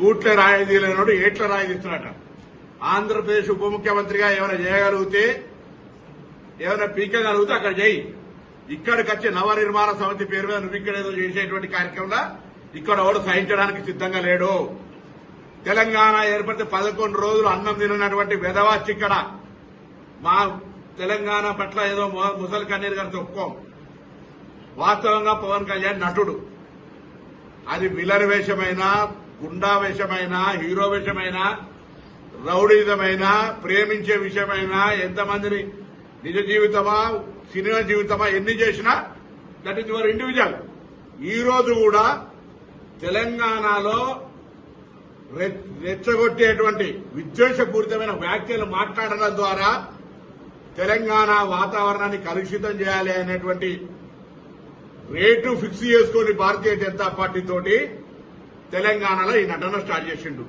గూట్ల రాయితీ లేనోడు ఏట్ల రాయితీ ఇస్తున్నాట. ఆంధ్రప్రదేశ్ ఉప ముఖ్యమంత్రిగా ఏమైనా చేయగలిగితే, ఏమైనా పీకగలిగితే అక్కడ చేయి. ఇక్కడికి వచ్చి నవనిర్మాణ సమితి పేరు మీద నువ్వు ఇక్కడ ఏదో చేసేటువంటి కార్యక్రమంలో ఇక్కడ ఎవడు సహించడానికి సిద్ధంగా లేడు. తెలంగాణ ఏర్పడితే 11 రోజులు అన్నం తినటువంటి వెధవాచి ఇక్కడ మా తెలంగాణ పట్ల ఏదో ముసలి కన్నీరు గారితో ఒప్పుకోం. వాస్తవంగా పవన్ కళ్యాణ్ నటుడు. అది విలన్ వేషమైనా, గుండా వేషమైనా, హీరో వేషమైనా, రౌడీజమైనా, ప్రేమించే విషయమైనా, ఎంతమందిని నిజ జీవితమా సినిమా జీవితమా ఎన్ని చేసినా దట్ ఈస్ యువర్ ఇండివిజువల్. ఈ రోజు కూడా తెలంగాణలో రెచ్చగొట్టేటువంటి విద్వేషపూరితమైన వ్యాఖ్యలు మాట్లాడడం ద్వారా తెలంగాణ వాతావరణాన్ని కలుషితం చేయాలి అనేటువంటి రేటు ఫిక్స్ చేసుకుని భారతీయ జనతా పార్టీ తోటి తెలంగాణలో ఈ నటన స్టార్ట్ చేసిండు.